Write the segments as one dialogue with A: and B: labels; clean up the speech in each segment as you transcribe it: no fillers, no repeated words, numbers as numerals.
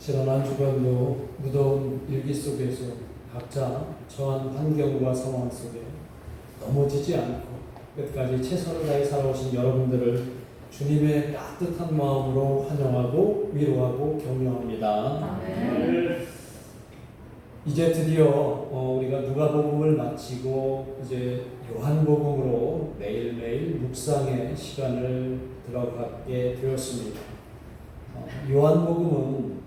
A: 지난 한 주간도 무더운 일기 속에서 각자 처한 환경과 상황 속에 넘어지지 않고 끝까지 최선을 다해 살아오신 여러분들을 주님의 따뜻한 마음으로 환영하고 위로하고 격려합니다. 이제 드디어 우리가 누가복음을 마치고 이제 요한복음으로 매일매일 묵상의 시간을 들어가게 되었습니다. 요한복음은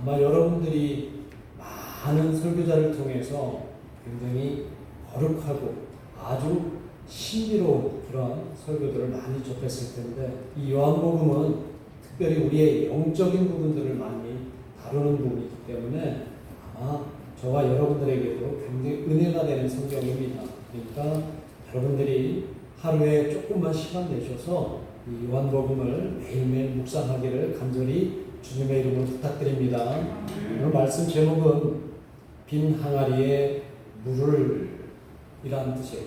A: 아마 여러분들이 많은 설교자를 통해서 굉장히 거룩하고 아주 신비로운 그런 설교들을 많이 접했을 텐데, 이 요한복음은 특별히 우리의 영적인 부분들을 많이 다루는 부분이기 때문에 아마 저와 여러분들에게도 굉장히 은혜가 되는 성경입니다. 그러니까 여러분들이 하루에 조금만 시간 내셔서 이 요한복음을 매일매일 묵상하기를 간절히 주님의 이름으로 부탁드립니다. 오늘 말씀 제목은 빈 항아리에 물을 이라는 뜻이에요.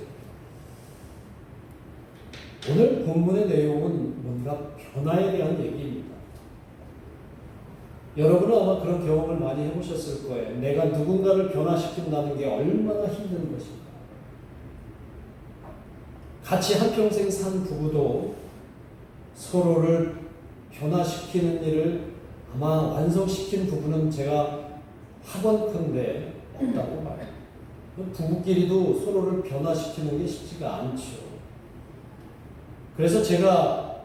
A: 오늘 본문의 내용은 뭔가 변화에 대한 얘기입니다. 여러분은 아마 그런 경험을 많이 해보셨을 거예요. 내가 누군가를 변화시킨다는 게 얼마나 힘든 것인가. 같이 한평생 산 부부도 서로를 변화시키는 일을 아마 완성시킨 부부는 제가 하건컨대 없다고 말해요. 부부끼리도 서로를 변화시키는 게 쉽지가 않죠. 그래서 제가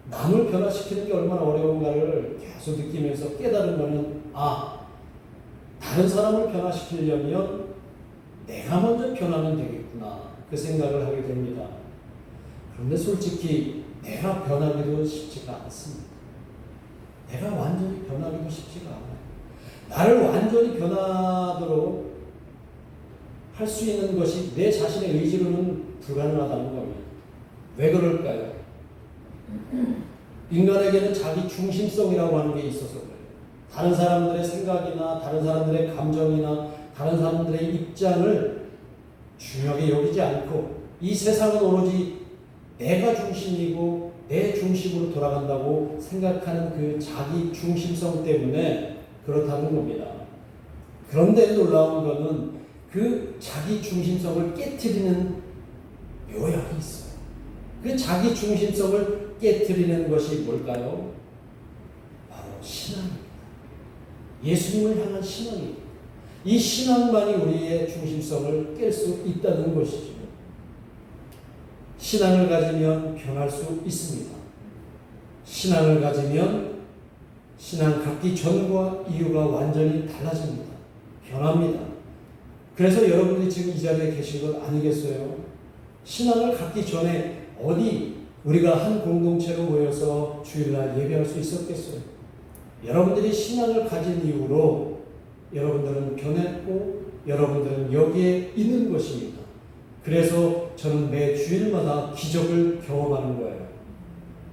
A: 남을 변화시키는 게 얼마나 어려운가를 계속 느끼면서 깨달은 거는, 다른 사람을 변화시키려면 내가 먼저 변하면 되겠구나, 그 생각을 하게 됩니다. 그런데 솔직히 내가 변하기도 쉽지가 않습니다. 내가 완전히 변하기도 쉽지가 않아요. 나를 완전히 변하도록 할 수 있는 것이 내 자신의 의지로는 불가능하다는 겁니다. 왜 그럴까요? 인간에게는 자기 중심성이라고 하는 게 있어서 그래요. 다른 사람들의 생각이나 다른 사람들의 감정이나 다른 사람들의 입장을 중요하게 여기지 않고, 이 세상은 오로지 내가 중심이고 내 중심으로 돌아간다고 생각하는 그 자기 중심성 때문에 그렇다는 겁니다. 그런데 놀라운 것은 그 자기 중심성을 깨트리는 요약이 있어요. 그 자기 중심성을 깨트리는 것이 뭘까요? 바로 신앙입니다. 예수님을 향한 신앙입니다. 이 신앙만이 우리의 중심성을 깰 수 있다는 것이죠. 신앙을 가지면 변할 수 있습니다. 신앙을 가지면 신앙 갖기 전과 이유가 완전히 달라집니다. 변합니다. 그래서 여러분들이 지금 이 자리에 계신 것 아니겠어요? 신앙을 갖기 전에 어디 우리가 한 공동체로 모여서 주일날 예배할 수 있었겠어요? 여러분들이 신앙을 가진 이후로 여러분들은 변했고 여러분들은 여기에 있는 것입니다. 그래서 저는 매 주일마다 기적을 경험하는 거예요.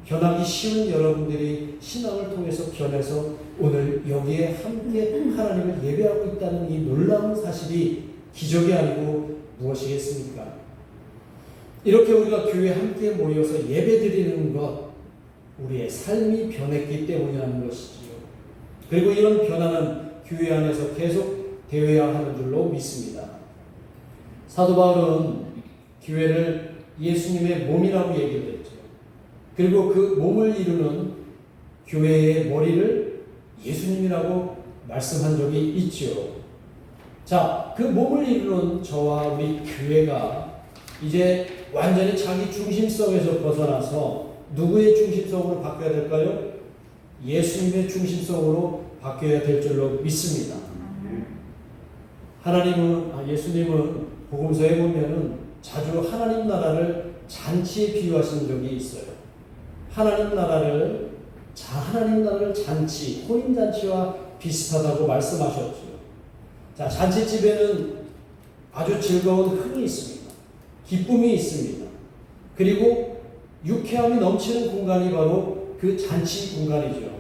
A: 변하기 쉬운 여러분들이 신앙을 통해서 변해서 오늘 여기에 함께 하나님을 예배하고 있다는 이 놀라운 사실이 기적이 아니고 무엇이겠습니까? 이렇게 우리가 교회에 함께 모여서 예배드리는 것, 우리의 삶이 변했기 때문이라는 것이지요. 그리고 이런 변화는 교회 안에서 계속 되어야 하는 줄로 믿습니다. 사도 바울은 교회를 예수님의 몸이라고 얘기를 했죠. 그리고 그 몸을 이루는 교회의 머리를 예수님이라고 말씀한 적이 있죠. 자, 그 몸을 이루는 저와 우리 교회가 이제 완전히 자기 중심성에서 벗어나서 누구의 중심성으로 바뀌어야 될까요? 예수님의 중심성으로 바뀌어야 될 줄로 믿습니다. 예수님은 복음서에 보면은 자주 하나님 나라를 잔치에 비유하신 적이 있어요. 하나님 나라를 잔치, 혼인잔치와 비슷하다고 말씀하셨죠. 자, 잔치집에는 아주 즐거운 흥이 있습니다. 기쁨이 있습니다. 그리고 유쾌함이 넘치는 공간이 바로 그 잔치 공간이죠.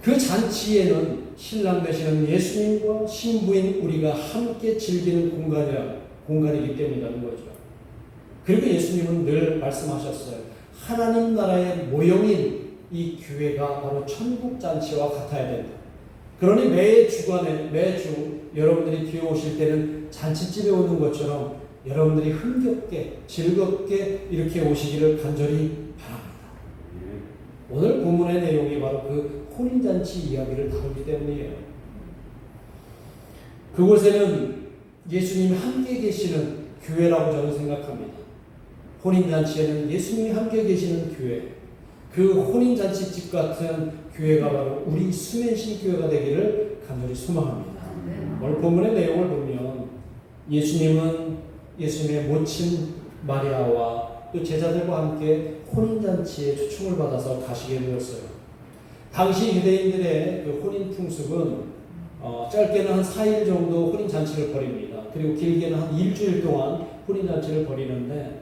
A: 그 잔치에는 신랑 되시는 예수님과 신부인 우리가 함께 즐기는 공간이기 때문이라는 거죠. 그리고 예수님은 늘 말씀하셨어요. 하나님 나라의 모형인 이 교회가 바로 천국 잔치와 같아야 된다. 그러니 매 주간에 매주 여러분들이 교회 오실 때는 잔치집에 오는 것처럼 여러분들이 흥겹게 즐겁게 이렇게 오시기를 간절히 바랍니다. 오늘 본문의 내용이 바로 그 혼인잔치 이야기를 다루기 때문이에요. 그곳에는 예수님이 함께 계시는 교회라고 저는 생각합니다. 혼인잔치에는 예수님이 함께 계시는 교회, 그 혼인잔치집 같은 교회가 바로 우리 수면신 교회가 되기를 간절히 소망합니다. 오늘 본문의 내용을 보면 예수님은 예수님의 모친 마리아와 또 제자들과 함께 혼인잔치에 초청을 받아서 가시게 되었어요. 당시 유대인들의 그 혼인 풍습은 짧게는 한 4일 정도 혼인잔치를 벌입니다. 그리고 길게는 한 일주일 동안 혼인잔치를 벌이는데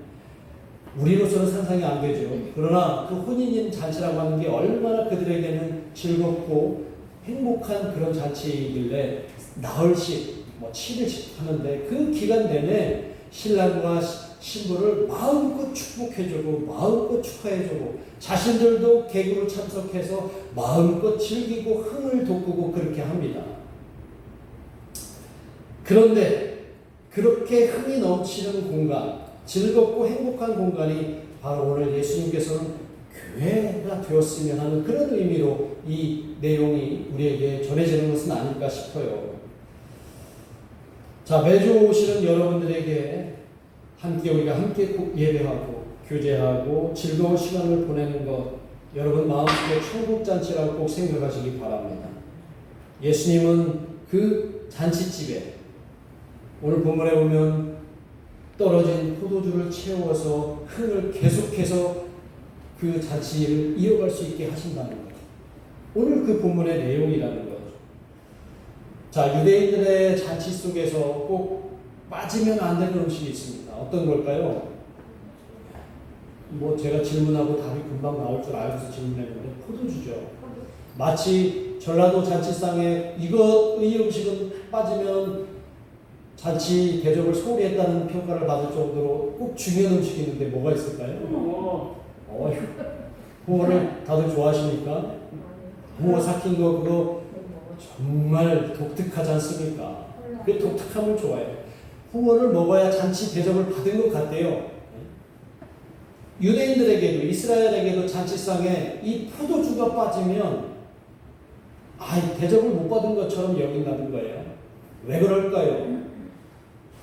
A: 우리로서는 상상이 안 되죠. 그러나 그 혼인 잔치라고 하는 게 얼마나 그들에게는 즐겁고 행복한 그런 잔치이길래 나흘씩 7일씩 하는데 그 기간 내내 신랑과 신부를 마음껏 축복해주고 마음껏 축하해주고 자신들도 객으로 참석해서 마음껏 즐기고 흥을 돋구고 그렇게 합니다. 그런데 그렇게 흥이 넘치는 공간, 즐겁고 행복한 공간이 바로 오늘 예수님께서는 교회가 되었으면 하는 그런 의미로 이 내용이 우리에게 전해지는 것은 아닐까 싶어요. 자, 매주 오시는 여러분들에게 우리가 함께 예배하고 교제하고 즐거운 시간을 보내는 것, 여러분 마음속에 천국잔치라고 꼭 생각하시기 바랍니다. 예수님은 그 잔치집에 오늘 본문에 보면 떨어진 포도주를 채워서 흥을 계속해서 그 잔치를 이어갈 수 있게 하신다는 거죠. 오늘 그 본문의 내용이라는 거죠. 자, 유대인들의 잔치 속에서 꼭 빠지면 안 되는 음식이 있습니다. 어떤 걸까요? 제가 질문하고 답이 금방 나올 줄 알고서 질문했는데 포도주죠. 마치 전라도 잔치상에 이 음식은 빠지면 잔치 대접을 소홀히 했다는 평가를 받을 정도로 꼭 중요한 음식이 있는데 뭐가 있을까요? 홍어를 다들 좋아하십니까? 홍어 삭힌 거 그거 정말 독특하지 않습니까? 그 독특함을 좋아해요. 홍어를 먹어야 잔치 대접을 받은 것 같대요. 유대인들에게도 이스라엘에게도 잔치상에 이 포도주가 빠지면 대접을 못 받은 것처럼 여긴다는 거예요. 왜 그럴까요?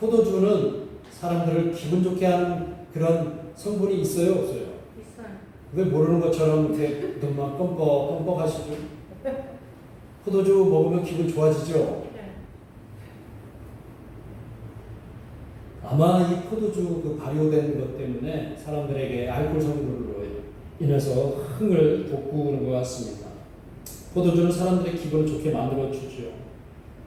A: 포도주는 사람들을 기분 좋게 하는 그런 성분이 있어요, 없어요?
B: 있어요.
A: 왜 모르는 것처럼 이렇게 눈만 껌뻑 하시죠? 포도주 먹으면 기분 좋아지죠?
B: 네.
A: 아마 이 포도주 그 발효된 것 때문에 사람들에게 알코올 성분으로 인해서 흥을 돋구는 것 같습니다. 포도주는 사람들의 기분을 좋게 만들어주죠.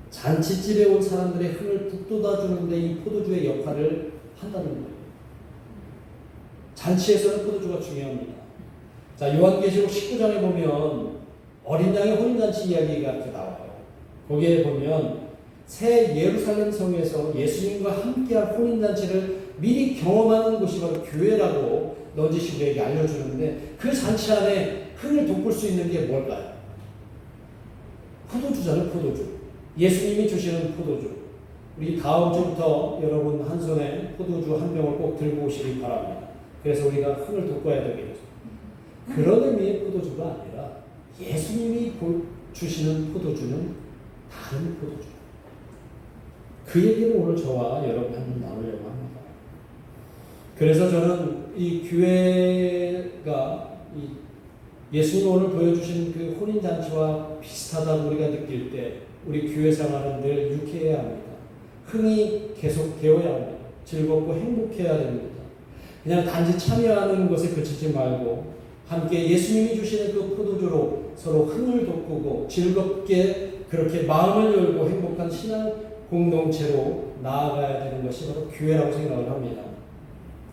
A: 잔치집에 온 사람들의 흥을 북돋아주는데 이 포도주의 역할을 한다는 거예요. 잔치에서는 포도주가 중요합니다. 자, 요한계시록 19장에 보면 어린 양의 혼인잔치 이야기가 이렇게 나와요. 거기에 보면 새 예루살렘 성에서 예수님과 함께할 혼인잔치를 미리 경험하는 곳이 바로 교회라고 넌지시 우리에게 알려주는데 그 잔치 안에 흥을 돋굴 수 있는 게 뭘까요? 포도주잖아요, 포도주. 예수님이 주시는 포도주. 우리 다음 주부터 여러분 한 손에 포도주 한 병을 꼭 들고 오시기 바랍니다. 그래서 우리가 흥을 돋궈야 되겠죠. 그런 의미의 포도주가 아니라 예수님이 주시는 포도주는 다른 포도주. 그 얘기를 오늘 저와 여러분 한번 나누려고 합니다. 그래서 저는 이 교회가 예수님이 오늘 보여주신 그 혼인잔치와 비슷하다고 우리가 느낄 때 우리 교회 생활은 늘 유쾌해야 합니다. 흥이 계속 되어야 합니다. 즐겁고 행복해야 됩니다. 그냥 단지 참여하는 것에 그치지 말고 함께 예수님이 주시는 그 포도주로 서로 흥을 돋구고 즐겁게 그렇게 마음을 열고 행복한 신앙 공동체로 나아가야 되는 것이 바로 교회라고 생각을 합니다.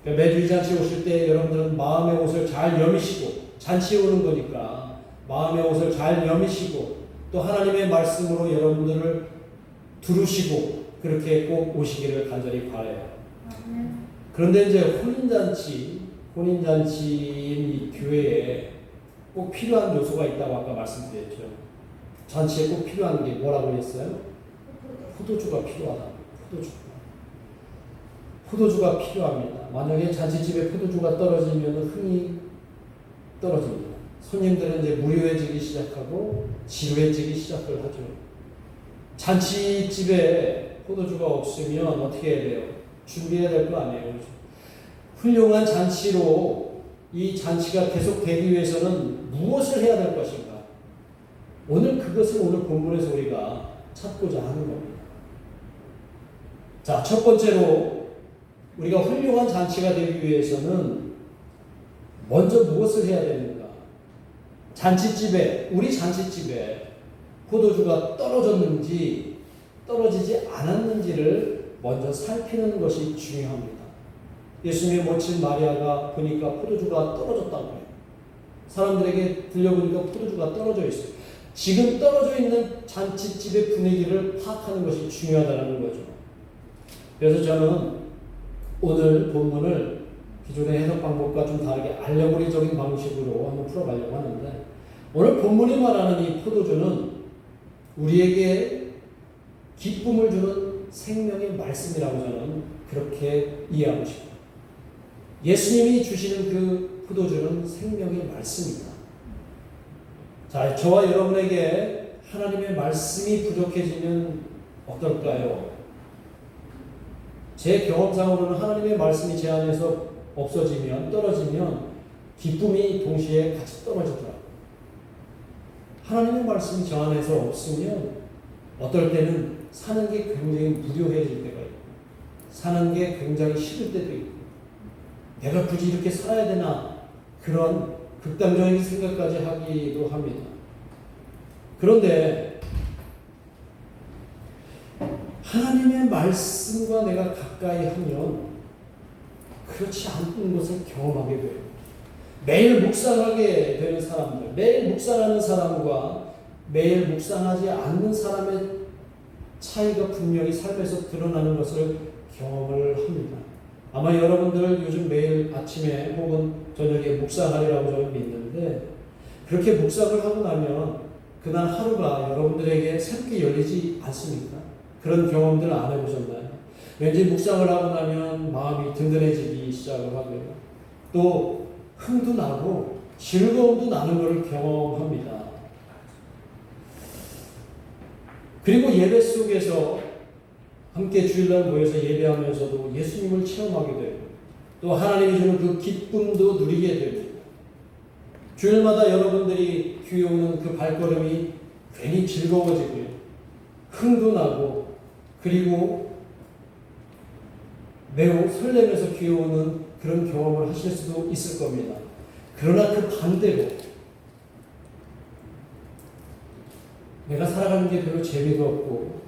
A: 매주 이 잔치 오실 때 여러분들은 마음의 옷을 잘 여미시고 잔치에 오는 거니까 마음의 옷을 잘 여미시고 또 하나님의 말씀으로 여러분들을 두르시고 그렇게 꼭 오시기를 간절히 바라요. 그런데 이제 혼인잔치인 이 교회에 꼭 필요한 요소가 있다고 아까 말씀드렸죠. 잔치에 꼭 필요한 게 뭐라고 했어요? 포도주가 필요하다. 포도주가 필요합니다. 만약에 잔치집에 포도주가 떨어지면 흥이 떨어집니다. 손님들은 이제 무료해지기 시작하고 지루해지기 시작을 하죠. 잔치집에 포도주가 없으면 어떻게 해야 돼요? 준비해야 될 거 아니에요. 그렇죠? 훌륭한 잔치로 이 잔치가 계속되기 위해서는 무엇을 해야 될 것인가? 그것을 오늘 본문에서 우리가 찾고자 하는 겁니다. 자, 첫 번째로 우리가 훌륭한 잔치가 되기 위해서는 먼저 무엇을 해야 되는가? 우리 잔치집에 포도주가 떨어졌는지 떨어지지 않았는지를 먼저 살피는 것이 중요합니다. 예수님의 모친 마리아가 보니까 포도주가 떨어졌다고 해요. 사람들에게 들려보니까 포도주가 떨어져 있어요. 지금 떨어져 있는 잔치집의 분위기를 파악하는 것이 중요하다는 거죠. 그래서 저는 오늘 본문을 기존의 해석 방법과 좀 다르게 알레고리적인 방식으로 한번 풀어가려고 하는데, 오늘 본문이 말하는 이 포도주는 우리에게 기쁨을 주는 생명의 말씀이라고 저는 그렇게 이해하고 싶어요. 예수님이 주시는 그 포도주는 생명의 말씀입니다. 자, 저와 여러분에게 하나님의 말씀이 부족해지면 어떨까요? 제 경험상으로는 하나님의 말씀이 제 안에서 떨어지면 기쁨이 동시에 같이 떨어지더라고요. 하나님의 말씀이 저 안에서 없으면 어떨 때는 사는 게 굉장히 무료해질 때가 있고, 사는 게 굉장히 싫을 때도 있고, 내가 굳이 이렇게 살아야 되나, 그런 극단적인 생각까지 하기도 합니다. 그런데 하나님의 말씀과 내가 가까이 하면 그렇지 않은 것을 경험하게 돼요. 매일 묵상하게 되는 사람들, 매일 묵상하는 사람과 매일 묵상하지 않는 사람의 차이가 분명히 삶에서 드러나는 것을 경험을 합니다. 아마 여러분들 요즘 매일 아침에 혹은 저녁에 묵상하리라고 저는 믿는데, 그렇게 묵상을 하고 나면 그날 하루가 여러분들에게 새롭게 열리지 않습니까? 그런 경험들 안 해보셨나요? 왠지 묵상을 하고 나면 마음이 든든해지기 시작을 하고요. 또 흥도 나고 즐거움도 나는 것을 경험합니다. 그리고 예배 속에서 함께 주일날 모여서 예배하면서도 예수님을 체험하게 되고, 또 하나님이 주는 그 기쁨도 누리게 됩니다. 주일마다 여러분들이 교회 오는 그 발걸음이 괜히 즐거워지고요. 흥도 나고, 그리고 매우 설레면서 교회 오는 그런 경험을 하실 수도 있을 겁니다. 그러나 그 반대로 내가 살아가는 게 별로 재미도 없고,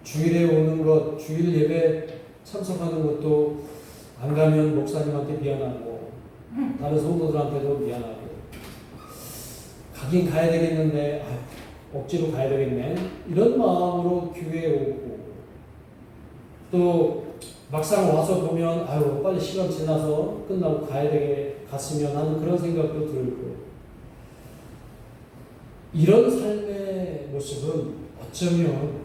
A: 주일에 오는 것, 주일 예배 참석하는 것도 안 가면 목사님한테 미안하고, 다른 성도들한테도 미안하고, 가긴 가야 되겠는데, 억지로 가야 되겠네, 이런 마음으로 교회에 오고, 또 막상 와서 보면 빨리 시간 지나서 끝나고 갔으면 하는 그런 생각도 들고, 이런 삶의 모습은 어쩌면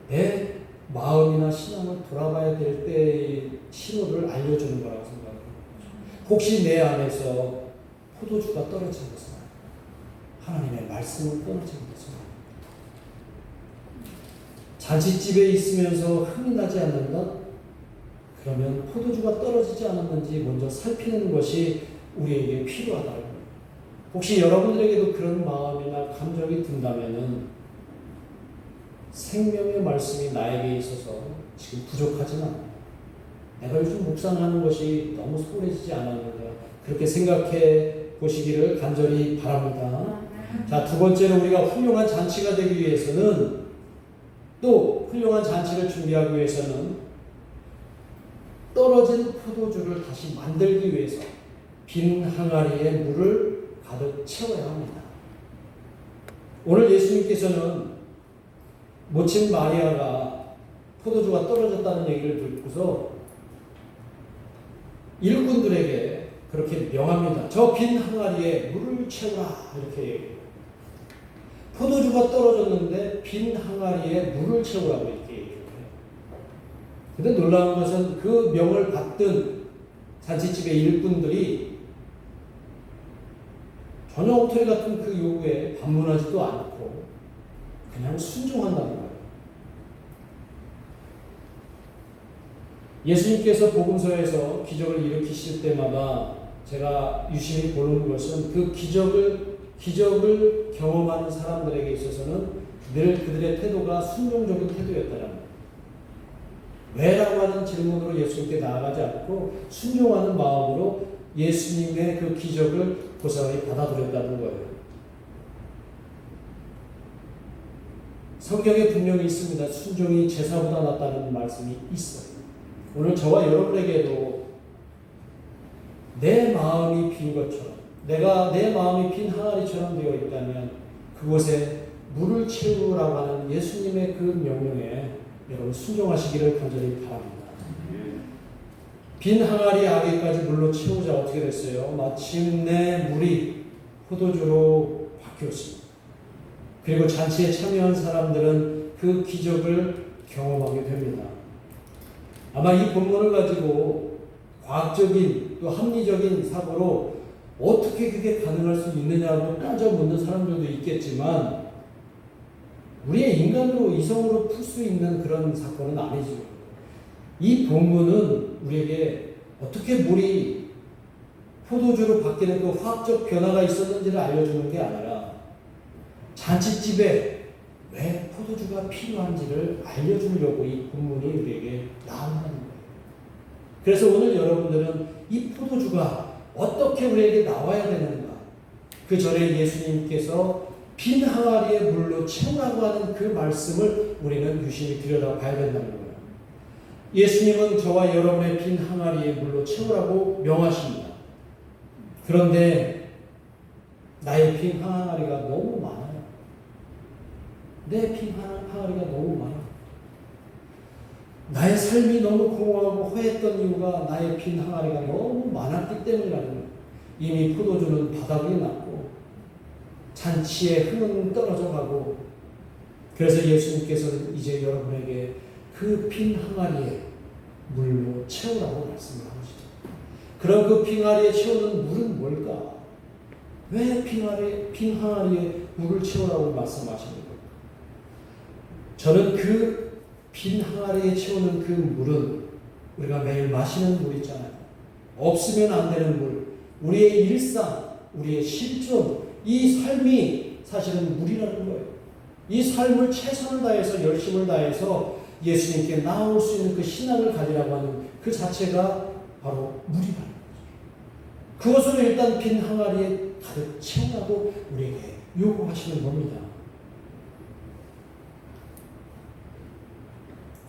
A: 내 마음이나 신앙을 돌아봐야 될 때의 신호를 알려주는 거라고 생각합니다. 혹시 내 안에서 포도주가 떨어진 것은 하나님의 말씀을 떨어진 것은, 잔치집에 있으면서 흥이 나지 않는다? 그러면 포도주가 떨어지지 않았는지 먼저 살피는 것이 우리에게 필요하다고. 혹시 여러분들에게도 그런 마음이나 감정이 든다면은 생명의 말씀이 나에게 있어서 지금 부족하진 않아요. 내가 요즘 묵상하는 것이 너무 소홀해지지 않았는가, 그렇게 생각해 보시기를 간절히 바랍니다. 자, 두 번째로 우리가 훌륭한 잔치가 되기 위해서는, 또 훌륭한 잔치를 준비하기 위해서는 떨어진 포도주를 다시 만들기 위해서 빈 항아리에 물을 가득 채워야 합니다. 오늘 예수님께서는 모친 마리아가 포도주가 떨어졌다는 얘기를 듣고서 일꾼들에게 그렇게 명합니다. 저 빈 항아리에 물을 채우라 이렇게 얘기해요. 포도주가 떨어졌는데 빈 항아리에 물을 채우라고 이렇게 얘기해요. 근데 놀라운 것은 그 명을 받던 잔치집의 일꾼들이 전혀 엉터리 같은 그 요구에 반문하지도 않고 그냥 순종한다는 거예요. 예수님께서 복음서에서 기적을 일으키실 때마다 제가 유심히 보는 것은 그 기적을 경험하는 사람들에게 있어서는 늘 그들의 태도가 순종적인 태도였다는 거예요. 왜라고 하는 질문으로 예수님께 나아가지 않고 순종하는 마음으로 예수님의 그 기적을 고사하게 받아들였다는 거예요. 성경에 분명히 있습니다. 순종이 제사보다 낫다는 말씀이 있어요. 오늘 저와 여러분에게도 내 마음이 빈 것처럼, 내 마음이 빈 항아리처럼 되어 있다면 그곳에 물을 채우라고 하는 예수님의 그 명령에 여러분 순종하시기를 간절히 바랍니다. 빈 항아리 아귀까지 물로 채우자 어떻게 됐어요? 마침내 물이 포도주로 바뀌었습니다. 그리고 잔치에 참여한 사람들은 그 기적을 경험하게 됩니다. 아마 이 본문을 가지고 과학적인 또 합리적인 사고로 어떻게 그게 가능할 수 있느냐고 따져 묻는 사람들도 있겠지만 우리의 인간으로 이성으로 풀 수 있는 그런 사건은 아니죠. 이 본문은 우리에게 어떻게 물이 포도주로 바뀌는 그 화학적 변화가 있었는지를 알려주는 게 아니라 잔치집에 왜 포도주가 필요한지를 알려주려고 이 본문이 우리에게 나온다는 거예요. 그래서 오늘 여러분들은 이 포도주가 어떻게 우리에게 나와야 되는가, 그 전에 예수님께서 빈 항아리에 물로 채우라고 하는 그 말씀을 우리는 유심히 들여다봐야 된다는 거예요. 예수님은 저와 여러분의 빈 항아리에 물로 채우라고 명하십니다. 그런데 나의 빈 항아리가 너무 많아요. 내 빈 항아리가 너무 많아요. 나의 삶이 너무 공허하고 허했던 이유가 나의 빈 항아리가 너무 많았기 때문이라는 거예요. 이미 포도주는 바닥이 났고 잔치의 흥은 떨어져 가고, 그래서 예수님께서는 이제 여러분에게 그 빈 항아리에 물로 채우라고 말씀을 하시죠. 그럼 그 빈 항아리에 채우는 물은 뭘까? 왜 빈 항아리에 물을 채우라고 말씀하시는 거예요? 저는 그 빈 항아리에 채우는 그 물은 우리가 매일 마시는 물 있잖아요. 없으면 안 되는 물, 우리의 일상, 우리의 실존, 이 삶이 사실은 물이라는 거예요. 이 삶을 최선을 다해서 열심을 다해서 예수님께 나올 수 있는 그 신앙을 가지라고 하는 그 자체가 바로 물이라는 거죠. 그것으로 일단 빈 항아리에 가득 채우라고 우리에게 요구하시는 겁니다.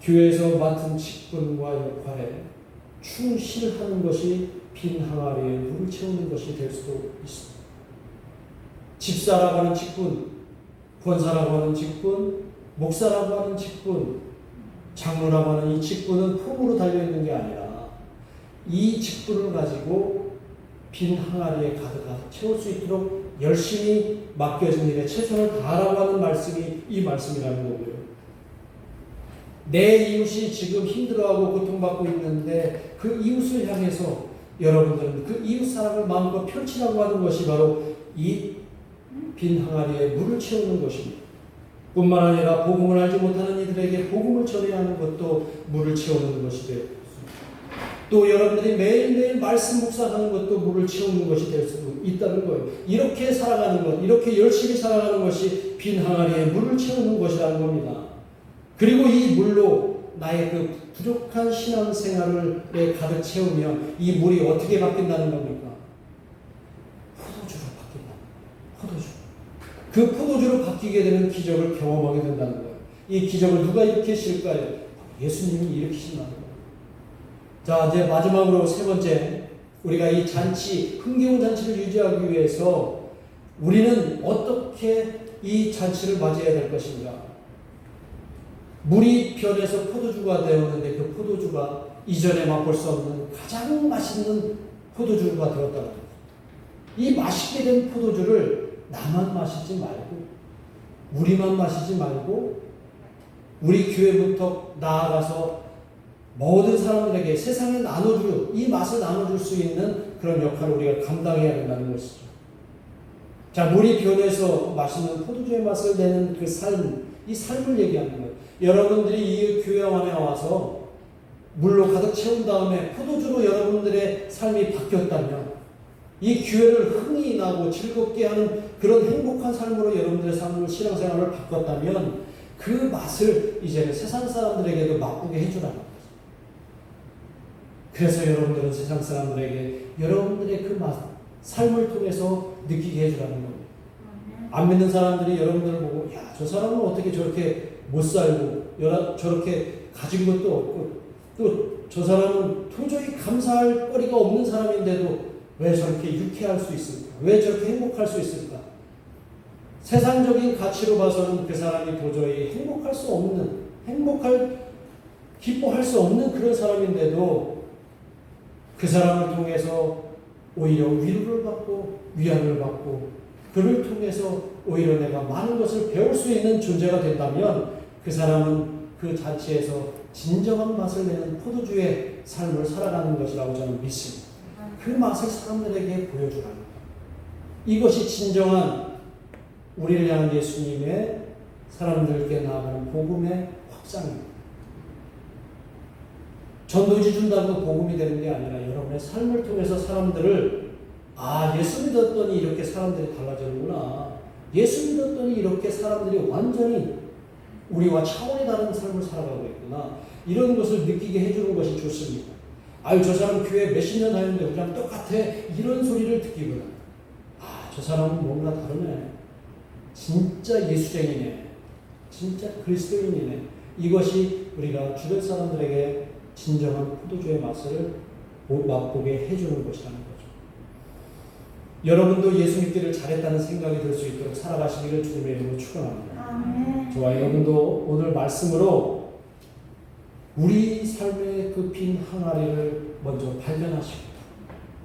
A: 교회에서 맡은 직분과 역할에 충실하는 것이 빈 항아리에 물을 채우는 것이 될 수도 있습니다. 집사라고 하는 직분, 권사라고 하는 직분, 목사라고 하는 직분, 장로라고 하는 이 직분은 폼으로 달려있는 게 아니라 이 직분을 가지고 빈 항아리에 가득 채울 수 있도록 열심히 맡겨진 일에 최선을 다하라고 하는 말씀이 이 말씀이라는 거고요. 내 이웃이 지금 힘들어하고 고통받고 있는데 그 이웃을 향해서 여러분들은 그 이웃 사랑을 마음껏 펼치라고 하는 것이 바로 이 빈 항아리에 물을 채우는 것입니다. 뿐만 아니라 복음을 알지 못하는 이들에게 복음을 전해야 하는 것도 물을 채우는 것이 되고, 또 여러분들이 매일매일 말씀 묵상하는 것도 물을 채우는 것이 될 수 있다는 거예요. 이렇게 살아가는 것, 이렇게 열심히 살아가는 것이 빈 항아리에 물을 채우는 것이라는 겁니다. 그리고 이 물로 나의 그 부족한 신앙생활을 가득 채우면 이 물이 어떻게 바뀐다는 겁니까? 포도주로 바뀐다. 포도주. 그 포도주로 바뀌게 되는 기적을 경험하게 된다는 거예요. 이 기적을 누가 일으키실까요? 예수님이 일으키신다는 거예요. 자, 이제 마지막으로 세 번째, 우리가 이 잔치, 흥겨운 잔치를 유지하기 위해서 우리는 어떻게 이 잔치를 맞이해야 될 것인가? 물이 변해서 포도주가 되었는데 그 포도주가 이전에 맛볼 수 없는 가장 맛있는 포도주가 되었다는 거예요. 이 맛있게 된 포도주를 나만 마시지 말고, 우리만 마시지 말고, 우리 교회부터 나아가서 모든 사람들에게 세상에 이 맛을 나눠줄 수 있는 그런 역할을 우리가 감당해야 된다는 것이죠. 자, 물이 변해서 맛있는 포도주의 맛을 내는 그 삶, 이 삶을 얘기하는 거예요. 여러분들이 이 교회 안에 와서 물로 가득 채운 다음에 포도주로 여러분들의 삶이 바뀌었다면, 이 교회를 흥이 나고 즐겁게 하는 그런 행복한 삶으로 여러분들의 삶을, 신앙생활을 바꿨다면 그 맛을 이제는 세상 사람들에게도 맛보게 해주라는 거죠. 그래서 여러분들은 세상 사람들에게 여러분들의 그 맛, 삶을 통해서 느끼게 해주라는 겁니다. 안 믿는 사람들이 여러분들을 보고, 야, 저 사람은 어떻게 저렇게 못 살고, 저렇게 가진 것도 없고, 또 저 사람은 도저히 감사할 거리가 없는 사람인데도 왜 저렇게 유쾌할 수 있을까? 왜 저렇게 행복할 수 있을까? 세상적인 가치로 봐서는 그 사람이 도저히 기뻐할 수 없는 그런 사람인데도 그 사람을 통해서 오히려 위로를 받고 위안을 받고, 그를 통해서 오히려 내가 많은 것을 배울 수 있는 존재가 된다면 그 사람은 그 자체에서 진정한 맛을 내는 포도주의 삶을 살아가는 것이라고 저는 믿습니다. 그 맛을 사람들에게 보여주라는 것. 이것이 진정한 우리를 향한 예수님의 사람들께 나아가는 복음의 확장입니다. 전도지 준다고 복음이 되는 게 아니라 여러분의 삶을 통해서 사람들을, 아, 예수 믿었더니 이렇게 사람들이 달라지는구나. 예수 믿었더니 이렇게 사람들이 완전히 우리와 차원이 다른 삶을 살아가고 있구나. 이런 것을 느끼게 해주는 것이 좋습니다. 아유, 저 사람 교회 몇십 년 다녔는데 우리랑 똑같아. 이런 소리를 듣기보다, 아, 저 사람은 뭔가 다르네. 진짜 예수쟁이네. 진짜 그리스도인이네. 이것이 우리가 주변 사람들에게 진정한 포도주의 맛을 맛보게 해주는 것이라는 거죠. 여러분도 예수 믿기를 잘했다는 생각이 들 수 있도록 살아가시기를 주님의 이름으로 축원합니다. 저와 여러분도 오늘 말씀으로 우리 삶의 그 빈 항아리를 먼저 발견하시고,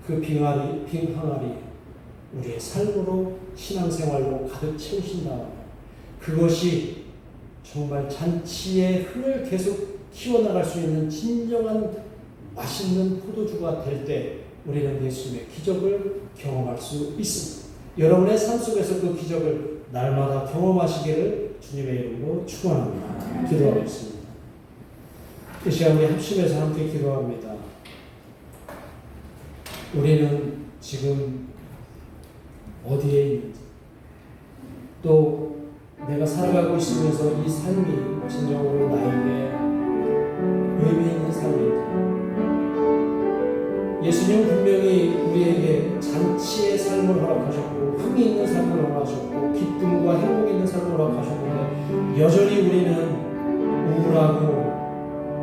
A: 그 빈 항아리 우리의 삶으로, 신앙생활로 가득 채우신 다음에 그것이 정말 잔치의 흥을 계속 키워나갈 수 있는 진정한 맛있는 포도주가 될 때 우리는 예수님의 기적을 경험할 수 있습니다. 여러분의 삶 속에서 그 기적을 날마다 경험하시기를 주님의 이름으로 축원합니다. 기도하겠습니다. 이 시간 우리 합심해서 함께 기도합니다. 우리는 지금 어디에 있는지, 또 내가 살아가고 있으면서 이 삶이 진정으로 나에게 의미 있는 삶인지, 예수님 분명히 우리에게 잔치의 삶을 허락하셨고, 흥이 있는 삶을 허락하셨고, 기쁨과 행복이 있는 삶을 허락하셨는데 여전히 우리는 우울하고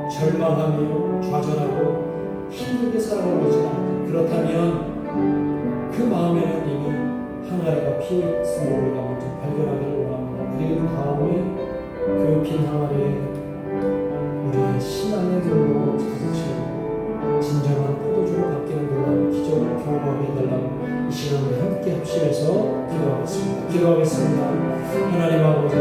A: 절망하며 좌절하고 힘들게 살아가고 있지 않다. 그렇다면 그 마음에는 이미 항아리가 피어있음을 우리가 먼저 발견하기를 원합니다. 그리고 다음에 그 빈 항아리에 우리의 신앙의 눈으로 가득 진정한 포도주를 바뀌는 놀라운 기적을 경험하게 해달라고 이 시간 우리 함께 합심해서 기도하겠습니다. 하나님 아버지,